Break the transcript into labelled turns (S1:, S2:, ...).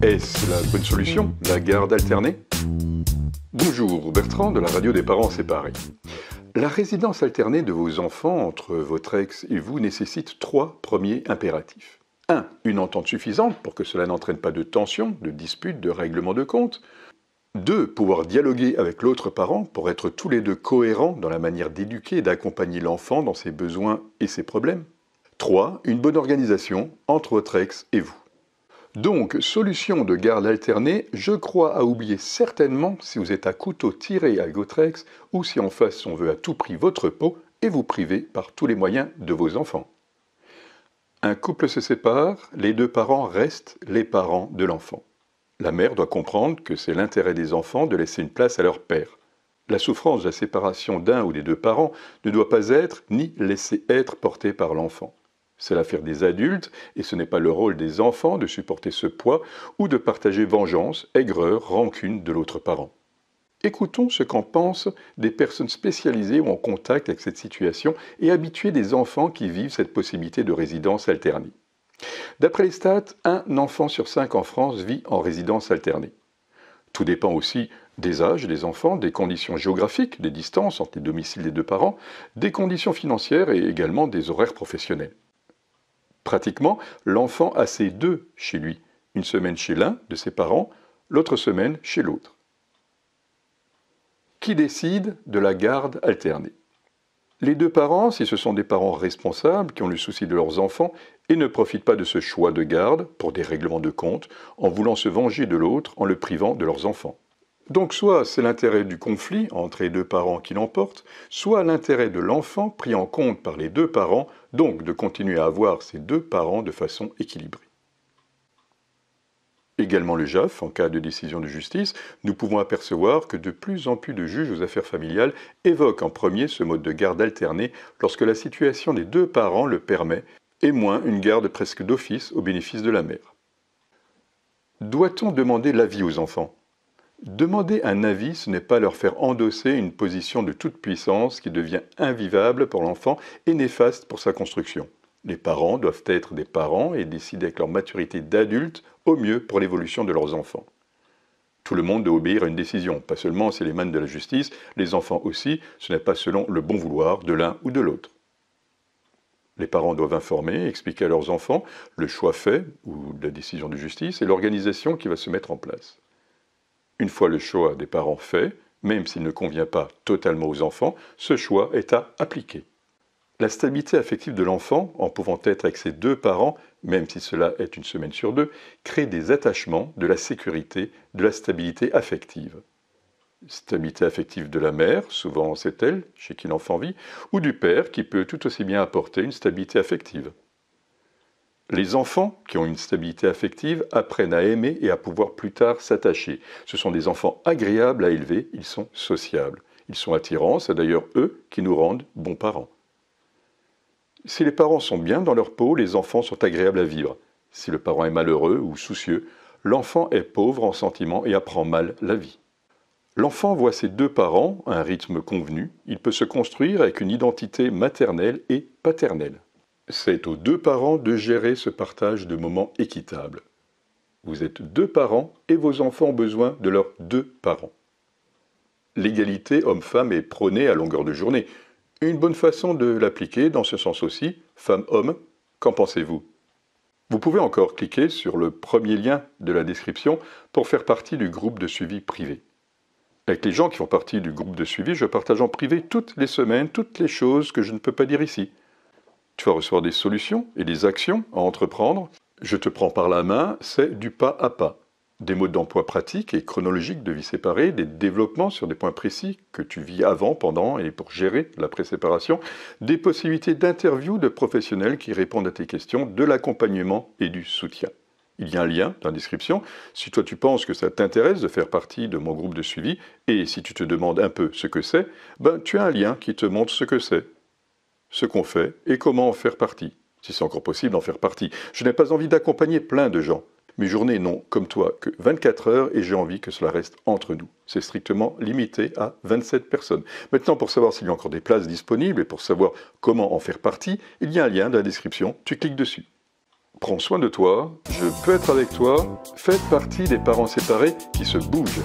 S1: Est-ce la bonne solution, la garde alternée? Bonjour, Bertrand de la radio des parents séparés. La résidence alternée de vos enfants entre votre ex et vous nécessite 3 premiers impératifs. 1. Une entente suffisante pour que cela n'entraîne pas de tensions, de disputes, de règlements de compte. 2. Pouvoir dialoguer avec l'autre parent pour être tous les deux cohérents dans la manière d'éduquer et d'accompagner l'enfant dans ses besoins et ses problèmes. 3. Une bonne organisation entre votre ex et vous. Donc, solution de garde alternée, je crois à oublier certainement si vous êtes à couteau tiré avec votre ex ou si en face on veut à tout prix votre peau et vous priver par tous les moyens de vos enfants. Un couple se sépare, les 2 parents restent les parents de l'enfant. La mère doit comprendre que c'est l'intérêt des enfants de laisser une place à leur père. La souffrance de la séparation d'un ou des 2 parents ne doit pas être ni laisser être portée par l'enfant. C'est l'affaire des adultes et ce n'est pas le rôle des enfants de supporter ce poids ou de partager vengeance, aigreur, rancune de l'autre parent. Écoutons ce qu'en pensent des personnes spécialisées ou en contact avec cette situation et habituées des enfants qui vivent cette possibilité de résidence alternée. D'après les stats, 1 enfant sur 5 en France vit en résidence alternée. Tout dépend aussi des âges des enfants, des conditions géographiques, des distances entre les domiciles des 2 parents, des conditions financières et également des horaires professionnels. Pratiquement, l'enfant a ses 2 chez lui, une semaine chez l'un de ses parents, l'autre semaine chez l'autre. Qui décide de la garde alternée? Les 2 parents, si ce sont des parents responsables qui ont le souci de leurs enfants et ne profitent pas de ce choix de garde pour des règlements de compte en voulant se venger de l'autre en le privant de leurs enfants. Donc soit c'est l'intérêt du conflit entre les 2 parents qui l'emporte, soit l'intérêt de l'enfant pris en compte par les 2 parents, donc de continuer à avoir ces 2 parents de façon équilibrée. Également le JAF, en cas de décision de justice, nous pouvons apercevoir que de plus en plus de juges aux affaires familiales évoquent en premier ce mode de garde alternée lorsque la situation des 2 parents le permet, et moins une garde presque d'office au bénéfice de la mère. Doit-on demander l'avis aux enfants? Demander un avis, ce n'est pas leur faire endosser une position de toute puissance qui devient invivable pour l'enfant et néfaste pour sa construction. Les parents doivent être des parents et décider avec leur maturité d'adultes au mieux pour l'évolution de leurs enfants. Tout le monde doit obéir à une décision, pas seulement si elle émane de la justice, les enfants aussi, ce n'est pas selon le bon vouloir de l'un ou de l'autre. Les parents doivent informer, expliquer à leurs enfants le choix fait ou la décision de justice et l'organisation qui va se mettre en place. Une fois le choix des parents fait, même s'il ne convient pas totalement aux enfants, ce choix est à appliquer. La stabilité affective de l'enfant, en pouvant être avec ses 2 parents, même si cela est une semaine sur 2, crée des attachements, de la sécurité, de la stabilité affective. Stabilité affective de la mère, souvent c'est elle, chez qui l'enfant vit, ou du père qui peut tout aussi bien apporter une stabilité affective. Les enfants qui ont une stabilité affective apprennent à aimer et à pouvoir plus tard s'attacher. Ce sont des enfants agréables à élever, ils sont sociables. Ils sont attirants, c'est d'ailleurs eux qui nous rendent bons parents. Si les parents sont bien dans leur peau, les enfants sont agréables à vivre. Si le parent est malheureux ou soucieux, l'enfant est pauvre en sentiments et apprend mal la vie. L'enfant voit ses 2 parents à un rythme convenu, il peut se construire avec une identité maternelle et paternelle. C'est aux 2 parents de gérer ce partage de moments équitable. Vous êtes 2 parents et vos enfants ont besoin de leurs 2 parents. L'égalité homme-femme est prônée à longueur de journée. Une bonne façon de l'appliquer dans ce sens aussi, femme-homme, qu'en pensez-vous? Vous pouvez encore cliquer sur le premier lien de la description pour faire partie du groupe de suivi privé. Avec les gens qui font partie du groupe de suivi, je partage en privé toutes les semaines, toutes les choses que je ne peux pas dire ici. Tu vas recevoir des solutions et des actions à entreprendre. Je te prends par la main, c'est du pas à pas. Des modes d'emploi pratiques et chronologiques de vie séparée, des développements sur des points précis que tu vis avant, pendant et pour gérer l'après-séparation, des possibilités d'interview de professionnels qui répondent à tes questions, de l'accompagnement et du soutien. Il y a un lien dans la description. Si toi tu penses que ça t'intéresse de faire partie de mon groupe de suivi, et si tu te demandes un peu ce que c'est, tu as un lien qui te montre ce que c'est, ce qu'on fait et comment en faire partie, si c'est encore possible d'en faire partie. Je n'ai pas envie d'accompagner plein de gens. Mes journées n'ont, comme toi, que 24 heures et j'ai envie que cela reste entre nous. C'est strictement limité à 27 personnes. Maintenant, pour savoir s'il y a encore des places disponibles et pour savoir comment en faire partie, il y a un lien dans la description, tu cliques dessus. Prends soin de toi, je peux être avec toi, faites partie des parents séparés qui se bougent.